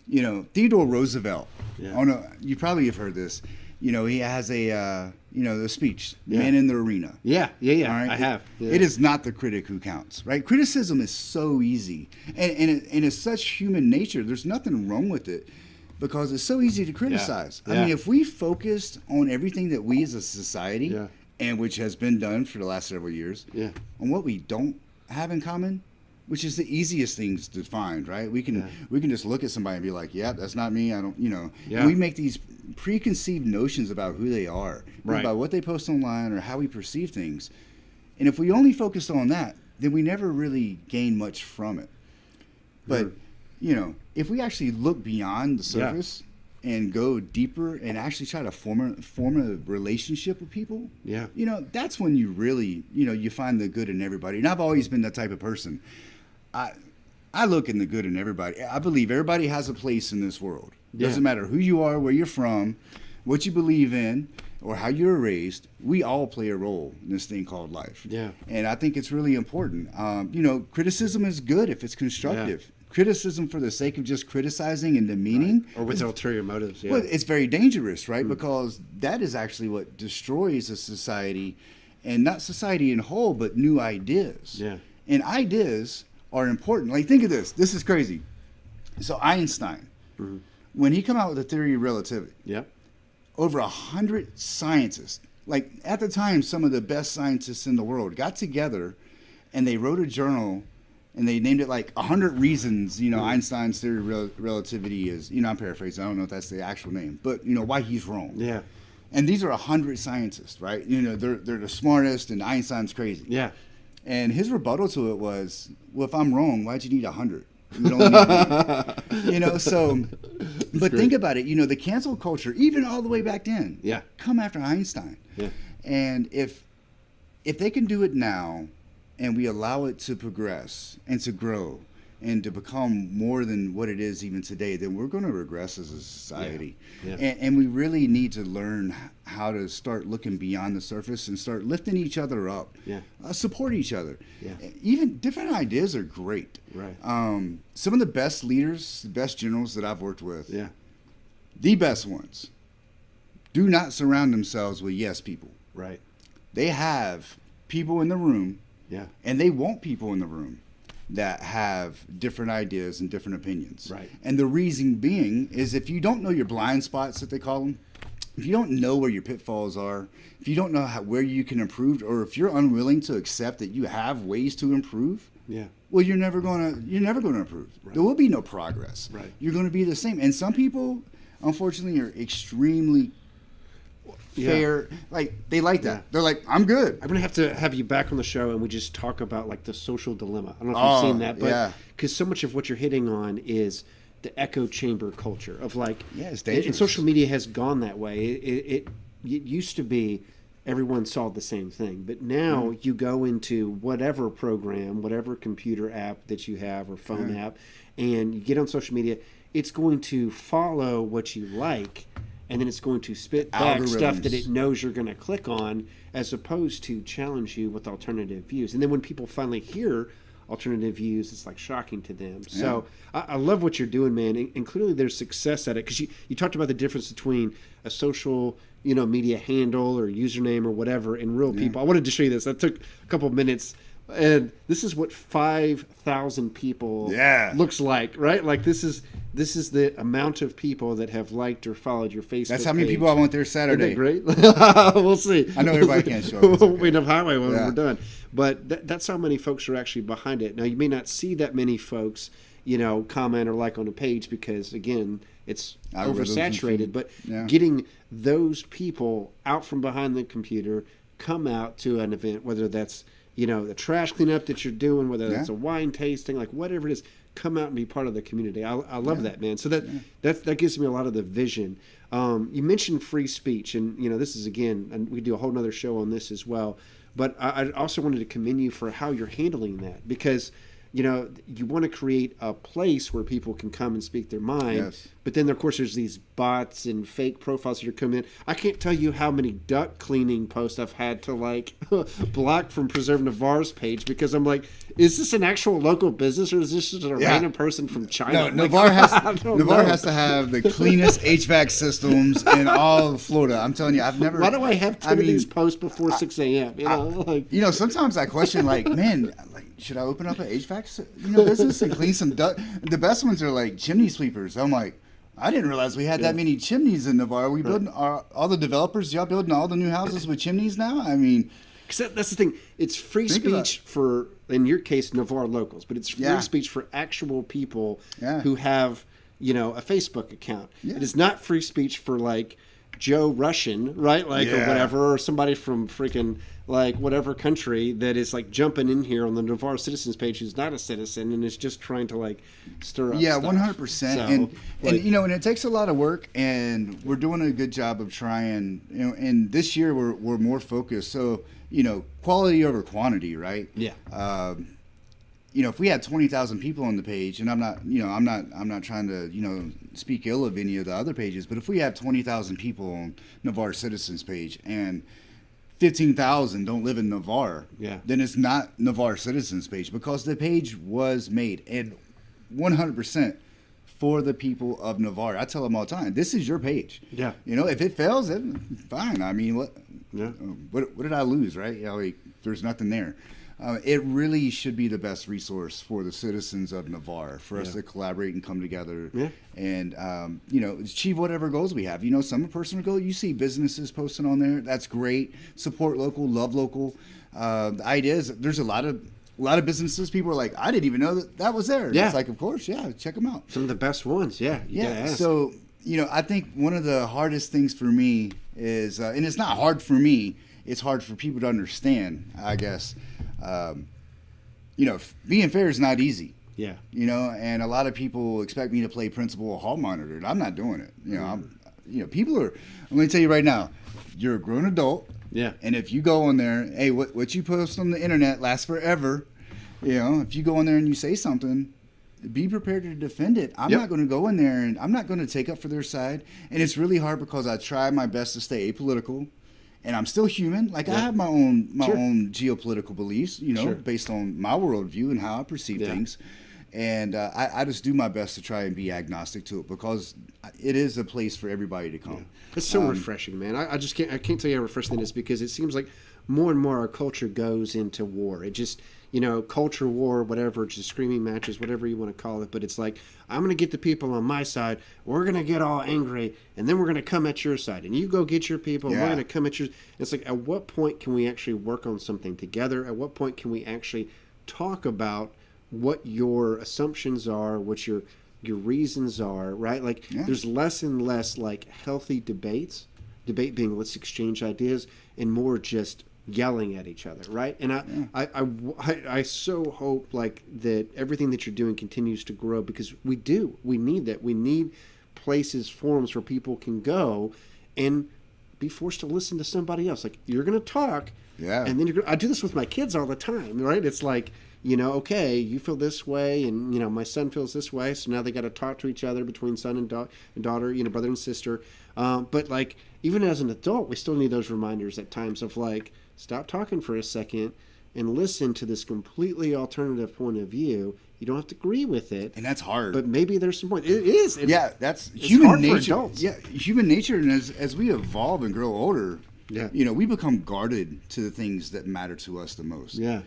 Theodore Roosevelt. Yeah. Oh no, you probably have heard this. He has the speech, Yeah. Man in the Arena. Yeah. All right? I have. Yeah. It is not the critic who counts, right? Criticism is so easy, and it's such human nature. There's nothing wrong with it because it's so easy to criticize. Yeah. I mean, if we focused on everything that we as a society, Yeah. and which has been done for the last several years, Yeah. on what we don't have in common, which is the easiest things to find, right? We can just look at somebody and be like, yeah, that's not me. I don't, Yeah. And we make these preconceived notions about who they are, Right. about what they post online or how we perceive things. And if we only focused on that, then we never really gain much from it. But, if we actually look beyond the surface and go deeper and actually try to form a relationship with people, Yeah. that's when you really, you find the good in everybody. And I've always been that type of person. I look in the good in everybody. I believe everybody has a place in this world. Yeah. Doesn't matter who you are, where you're from, what you believe in, or how you were raised. We all play a role in this thing called life. Yeah. And I think it's really important. Criticism is good if it's constructive. Yeah. Criticism for the sake of just criticizing and demeaning, Or with ulterior motives. Yeah. well, it's very dangerous, right? Because that is actually what destroys a society, and not society in whole, but new ideas. Yeah. And ideas are important. Like, think of this. This is crazy. So Einstein, when he came out with the theory of relativity, Yeah. over 100 scientists, like at the time, some of the best scientists in the world got together and they wrote a journal and they named it like 100 reasons, Einstein's theory of relativity is, I'm paraphrasing, I don't know if that's the actual name, but, why he's wrong. Yeah. And these are 100 scientists, right? They're the smartest and Einstein's crazy. Yeah. And his rebuttal to it was, well, if I'm wrong, why'd you need 100? You don't need one. So, but think about it, the cancel culture, even all the way back then, Yeah. come after Einstein. Yeah. And if they can do it now and we allow it to progress and to grow and to become more than what it is even today, then we're going to regress as a society. Yeah. And we really need to learn how to start looking beyond the surface and start lifting each other up, Yeah. Support each other. Yeah. Even different ideas are great. Right. Some of the best leaders, the best generals that I've worked with, Yeah. the best ones, do not surround themselves with yes people. Right. They have people in the room, Yeah. and they want people in the room that have different ideas and different opinions. Right. And the reason being is if you don't know your blind spots, that they call them, if you don't know where your pitfalls are, if you don't know where you can improve, or if you're unwilling to accept that you have ways to improve, Yeah. well, you're never gonna improve. Right. There will be no progress. Right. You're going to be the same. And some people, unfortunately, are extremely fair. Like, they like that. Yeah. They're like, I'm good. I'm gonna have to have you back on the show and we just talk about like the social dilemma. I don't know if you've seen that, but yeah. because so much of what you're hitting on is the echo chamber culture of like, Yeah, it's and dangerous. social media has gone that way. It used to be everyone saw the same thing, but now you go into whatever program, whatever computer app that you have or phone app, and you get on social media. It's going to follow what you like, and then it's going to spit back stuff that Algorithms. it knows you're going to click on, as opposed to challenge you with alternative views. And then when people finally hear alternative views, it's like shocking to them. So I love what you're doing, man. And clearly there's success at it, because you talked about the difference between a social media handle or username or whatever and real people. I wanted to show you this. That took a couple of minutes. And this is what 5,000 people looks like, right? Like this is the amount of people that have liked or followed your Facebook. That's how many page. people I want there Isn't Saturday. that great? We'll see. I know everybody can't show up. It's okay. We enough highway when Yeah. we're done. But that's how many folks are actually behind it. Now, you may not see that many folks, comment or like on a page because, again, it's Algorithms oversaturated. and- But yeah. getting those people out from behind the computer, come out to an event, whether that's the trash cleanup that you're doing, whether that's a wine tasting, like whatever it is, come out and be part of the community. I love that, man. So that gives me a lot of the vision. You mentioned free speech, and this is again, and we do a whole nother show on this as well. But I also wanted to commend you for how you're handling that, because you know, you want to create a place where people can come and speak their mind. Yes. But then, of course, there's these bots and fake profiles that are coming in. I can't tell you how many duck cleaning posts I've had to like block from Preserve Navarre's page because I'm like, is this an actual local business or is this just a random person from China? No, Like, Navarre has I don't Navarre know. has to have the cleanest HVAC systems in all of Florida. I'm telling you, I've never. Why do I have 10 I of mean, these posts before 6 a.m.? You know, like, You know, sometimes I question, like, man, like, should I open up an HVAC business and clean some duct? The best ones are like chimney sweepers. I'm like, I didn't realize we had that many chimneys in Navarre. We building all the developers, y'all building all the new houses with chimneys now. I mean, 'cause that's the thing. It's free Think about speech for, in your case, Navarre locals, but it's free Yeah. speech for actual people Yeah. who have, you know, a Facebook account. Yeah. It is not free speech for like Joe Russian, right? Like, or Yeah. whatever, or somebody from freaking like whatever country that is like jumping in here on the Navarre Citizens page who's not a citizen and is just trying to like stir up. yeah, stuff. 100%. So, And like, you know, and it takes a lot of work, and we're doing a good job of trying. You know, and this year we're more focused. So you know, quality over quantity, right? Yeah. You know, if we had 20,000 people on the page, and I'm not trying to, you know, speak ill of any of the other pages, but if we have 20,000 people on Navarre Citizens page and 15,000 don't live in Navarre, Yeah. then it's not Navarre Citizens page because the page was made and 100% for the people of Navarre. I tell them all the time, this is your page. Yeah. You know, if it fails, then fine. I mean, Yeah. what did I lose, right? You know, like, there's nothing there. It really should be the best resource for the citizens of Navarre for us Yeah. to collaborate and come together Yeah. and, you know, achieve whatever goals we have. You know, some are personal goals. You see businesses posting on there. That's great. Support local, love local. The idea is there's a lot of businesses. People are like, I didn't even know that was there. Yeah. It's like, of course, yeah, check them out. some of the best ones. Yeah. You gotta Yeah. ask. So, you know, I think one of the hardest things for me is, and it's not hard for me, it's hard for people to understand, I guess. You know, being fair is not easy. yeah. You know, and a lot of people expect me to play principal or hall monitor, and I'm not doing it. You know, people are. I'm going to tell you right now, you're a grown adult, Yeah. and if you go on there, hey, what you post on the internet lasts forever. You know, if you go in there and you say something, be prepared to defend it. I'm Yep. not going to go in there and I'm not going to take up for their side. And it's really hard because I try my best to stay apolitical. And I'm still human. Like, I Yeah. have my own Sure. own geopolitical beliefs, you know, Sure. based on my worldview and how I perceive Yeah. things. And I just do my best to try and be agnostic to it because it is a place for everybody to come. It's so refreshing, man. I just can't tell you how refreshing it is because it seems like more and more our culture goes into war. It just, you know, culture war, whatever, just screaming matches, whatever you want to call it. But it's like, I'm going to get the people on my side. We're going to get all angry, and then we're going to come at your side. And you go get your people, and we're Yeah. going to come at yours. It's like, at what point can we actually work on something together? At what point can we actually talk about what your assumptions are, what your reasons are, right? Like, Yeah. there's less and less like healthy debates. Debate being let's exchange ideas, and more just yelling at each other, right? And I so hope like that everything that you're doing continues to grow because we need that. We need places, forums where people can go and be forced to listen to somebody else. Like, you're going to talk, Yeah. and then I do this with my kids all the time, right? It's like, you know, okay, you feel this way, and you know, my son feels this way, so now they got to talk to each other between son and daughter, you know, brother and sister. But like, even as an adult, we still need those reminders at times of like, stop talking for a second and listen to this completely alternative point of view. You don't have to agree with it, And that's hard. but maybe there's some point. It is. yeah, that's it's human hard for nature. adults. Yeah, human nature. And as we evolve and grow older, Yeah. you know, we become guarded to the things that matter to us the most. Yeah.